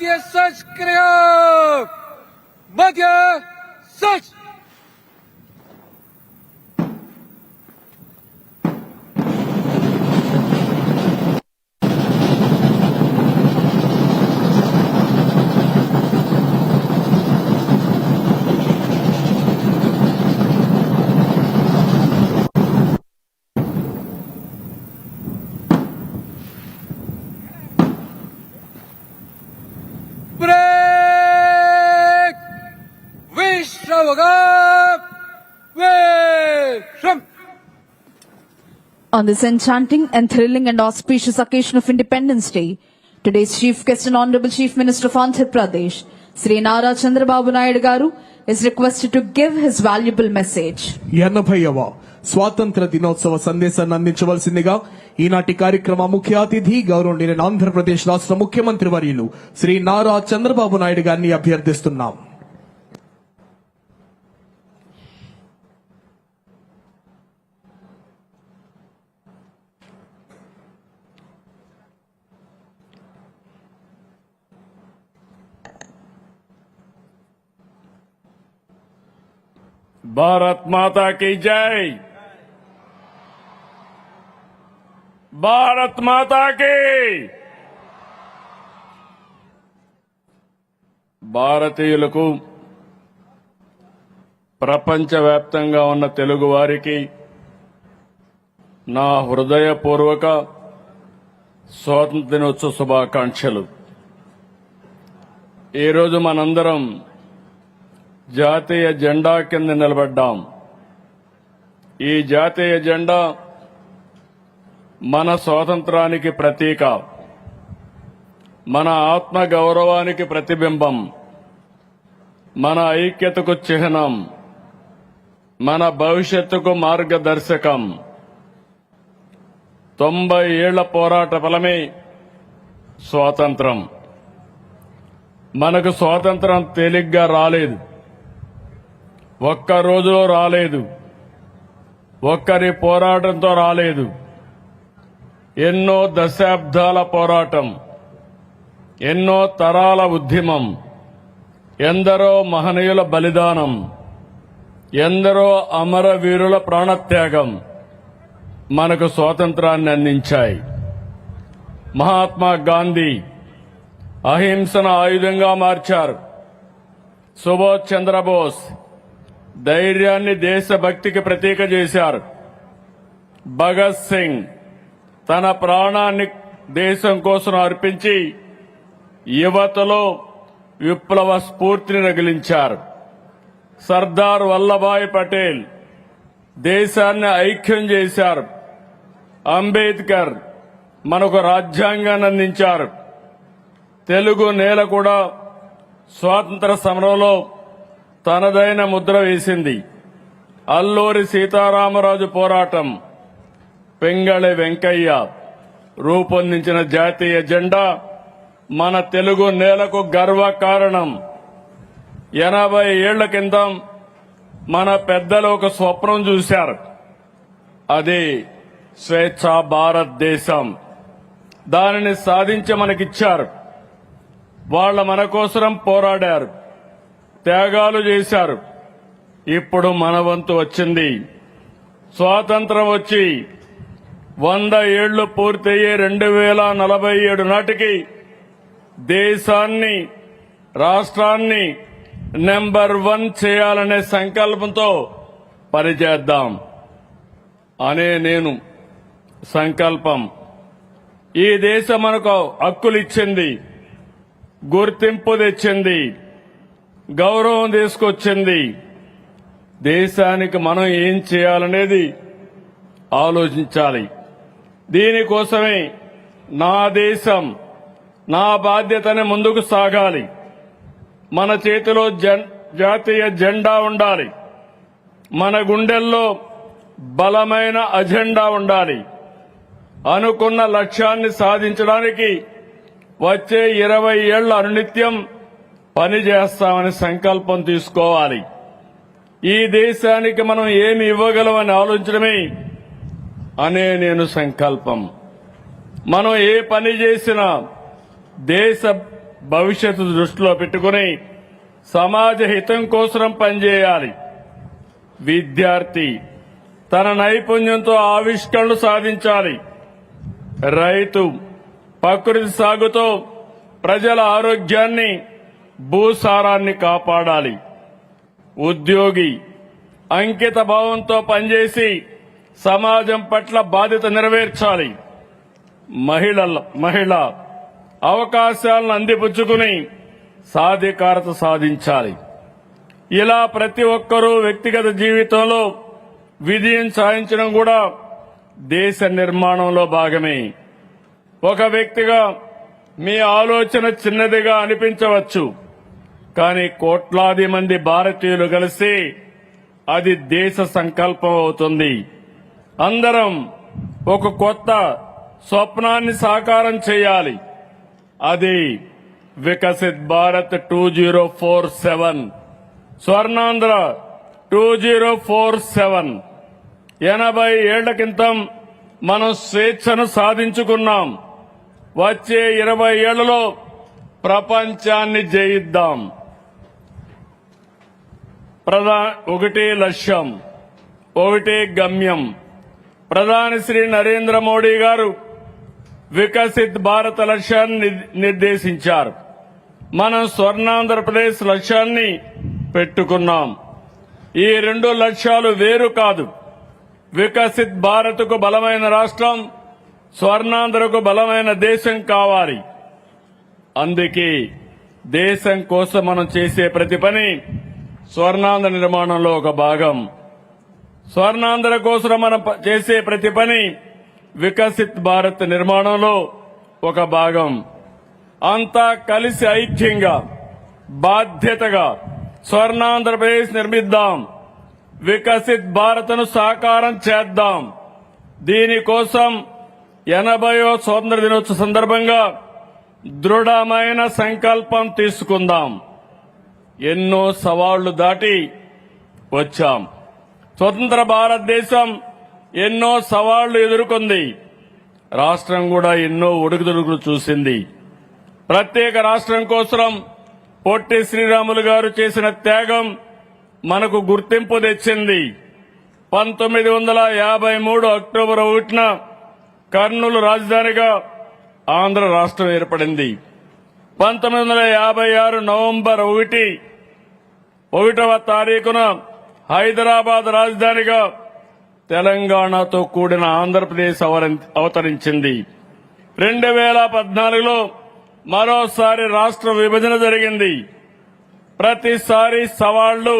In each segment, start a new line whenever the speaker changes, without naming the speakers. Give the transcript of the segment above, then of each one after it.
मध्य सच क्रिया मध्य सच।
On this enchanting and thrilling and auspicious occasion of Independence Day, today's chief guest and Honorable Chief Minister of Andhra Pradesh, Sri Nara Chandrababu Naidu Garu, is requested to give his valuable message.
80వ స్వాతంత్ర దినోత్సవ సందేశాన్ని అందించవలసిందిగా ఈనాటి కార్యక్రమ ముఖ్య అతిథి గౌరవనీయులైన ఆంధ్రప్రదేశ్ రాష్ట్ర ముఖ్యమంత్రి వర్యులు శ్రీ నారా చంద్రబాబు నాయుడు గారిని అభ్యర్థిస్తున్నాం.
भारत माता की जय। भारत माता की। భారతీయులకు ప్రపంచవ్యాప్తంగా ఉన్న తెలుగు వారికి నా హృదయపూర్వక స్వాతంత్ర దినోత్సవ శుభాకాంక్షలు. ఈరోజు మనందరం జాతీయ జెండా కింద నిలబడ్డాం. ఈ జాతీయ జెండా మన స్వాతంత్రానికి ప్రతీక, మన ఆత్మ గౌరవానికి ప్రతిబింబం, మన ఐక్యతకు చిహ్నం, మన భవిష్యత్తుకు మార్గదర్శకం. 90 ఏళ్ల పోరాట ఫలమే స్వాతంత్రం. మనకు స్వాతంత్రం తేలిగ్గా రాలేదు, ఒక్క రోజులో రాలేదు, ఒక్కరి పోరాటంతో రాలేదు. ఎన్నో దశాబ్దాల పోరాటం, ఎన్నో తరాల ఉద్యమం, ఎందరో మహనీయుల బలిదానం, ఎందరో అమరవీరుల ప్రాణత్యాగం మనకు స్వాతంత్రాన్ని అందించాయి. మహాత్మా గాంధీ అహింసను ఆయుధంగా మార్చారు. సుభాష్ చంద్రబోస్ ధైర్యాన్ని దేశభక్తికి ప్రతీక చేశారు. భగత్ సింగ్ తన ప్రాణాన్ని దేశం కోసం అర్పించి యువతలో విప్లవ స్ఫూర్తిని రగిలించారు. సర్దార్ వల్లభాయ్ పటేల్ దేశాన్ని ఐక్యం చేశారు. అంబేద్కర్ మనకు రాజ్యాంగాన్ని అందించారు. తెలుగు నేల కూడా స్వాతంత్ర సమరంలో తనదైన ముద్ర వేసింది. అల్లూరి సీతారామరాజు పోరాటం, పెంగళి వెంకయ్య రూపొందించిన జాతీయ జెండా మన తెలుగు నేలకు గర్వకారణం. 80 ఏళ్ల కిందం మన పెద్దలు ఒక స్వప్నం చూశారు. అది స్వేచ్ఛా భారతదేశం. దానిని సాధించి మనకిచ్చారు. వాళ్ళ మన కోసం పోరాడారు, త్యాగాలు చేశారు. ఇప్పుడు మన వంతు వచ్చింది. స్వాతంత్రం వచ్చి 100 ఏళ్లు పూర్తయ్యే 2047 నాటికి దేశాన్ని, రాష్ట్రాన్ని నెంబర్ 1 చేయాలనే సంకల్పంతో పనిచేద్దాం అనే నేను సంకల్పం. ఈ దేశం మనకు హక్కులిచ్చింది, గుర్తింపు తెచ్చింది, గౌరవం తీసుకొచ్చింది. దేశానికి మనం ఏం చేయాలనేది ఆలోచించాలి. దీనికోసమే నా దేశం, నా బాధ్యతని ముందుకు సాగాలి. మన చేతిలో జాతీయ జెండా ఉండాలి. మన గుండెల్లో బలమైన అజెండా ఉండాలి. అనుకున్న లక్ష్యాన్ని సాధించడానికి వచ్చే 20 ఏళ్ల అనునిత్యం పనిచేస్తామని సంకల్పం తీసుకోవాలి. ఈ దేశానికి మనం ఏమి ఇవ్వగలమని ఆలోచించడమే అనే నేను సంకల్పం. మనం ఏ పని చేసినా దేశ భవిష్యత్తు దృష్టిలో పెట్టుకుని సమాజ హితం కోసం పనిచేయాలి. విద్యార్థి తన నైపుణ్యంతో ఆవిష్కరణలు సాధించాలి. రైతు ప్రకృతి సాగుతో ప్రజల ఆరోగ్యాన్ని, భూసారాన్ని కాపాడాలి. ఉద్యోగి అంకిత భావంతో పనిచేసి సమాజం పట్ల బాధ్యత నెరవేర్చాలి. మహిళ అవకాశాలను అందిపుచ్చుకుని సాధికారత సాధించాలి. ఇలా ప్రతి ఒక్కరూ వ్యక్తిగత జీవితంలో విజయం సాధించడం కూడా దేశ నిర్మాణంలో భాగమే. ఒక వ్యక్తిగా మీ ఆలోచన చిన్నదిగా అనిపించవచ్చు, కానీ కోట్లాది మంది భారతీయులు కలిసి అది దేశ సంకల్పం అవుతుంది. అందరం ఒక కొత్త స్వప్నాన్ని సాకారం చేయాలి. అది వికసిత్ భారత్ 2047, స్వర్ణాంధ్ర 2047. 80 ఏళ్ల క్రితం మనం స్వేచ్ఛను సాధించుకున్నాం. వచ్చే 20 ఏళ్లలో ప్రపంచాన్ని జయిద్దాం. ఒకటే లక్ష్యం, ఒకటే గమ్యం. ప్రధాని శ్రీ నరేంద్ర మోడీ గారు వికసిత్ భారత లక్ష్యాన్ని నిర్దేశించారు. మనం స్వర్ణాంధ్రప్రదేశ్ లక్ష్యాన్ని పెట్టుకున్నాం. ఈ రెండు లక్ష్యాలు వేరు కాదు. వికసిత్ భారత్కు బలమైన రాష్ట్రం, స్వర్ణాంధ్రకు బలమైన దేశం కావాలి. అందుకే దేశం కోసం మనం చేసే ప్రతి పని స్వర్ణాంధ్ర నిర్మాణంలో ఒక భాగం. స్వర్ణాంధ్ర కోసం మనం చేసే ప్రతి పని వికసిత్ భారత్ నిర్మాణంలో ఒక భాగం. అంతా కలిసి ఐక్యంగా, బాధ్యతగా స్వర్ణాంధ్రప్రదేశ్ నిర్మిద్దాం. వికసిత్ భారత్ను సాకారం చేద్దాం. దీనికోసం 80వ స్వాతంత్ర దినోత్సవ సందర్భంగా దృఢమైన సంకల్పం తీసుకుందాం. ఎన్నో సవాళ్లు దాటి వచ్చాం. స్వతంత్ర భారతదేశం ఎన్నో సవాళ్లు ఎదుర్కొంది. రాష్ట్రం కూడా ఎన్నో ఒడుకుదొడుకులు చూసింది. ప్రత్యేక రాష్ట్రం కోసం పొట్టి శ్రీరాములు గారు చేసిన త్యాగం మనకు గుర్తింపు తెచ్చింది. 1953 అక్టోబర్ 1న కర్నూలు రాజధానిగా ఆంధ్ర రాష్ట్రం ఏర్పడింది. 1956 నవంబర్ 1వ తారీఖున హైదరాబాద్ రాజధానిగా తెలంగాణతో కూడిన ఆంధ్రప్రదేశ్ అవతరించింది. 2014లో మరోసారి రాష్ట్ర విభజన జరిగింది. ప్రతిసారి సవాళ్లు,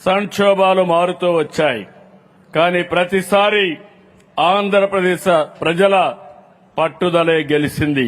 సంక్షోభాలు మారుతూ వచ్చాయి. కానీ ప్రతిసారి ఆంధ్రప్రదేశ్ ప్రజల పట్టుదలే గెలిచింది.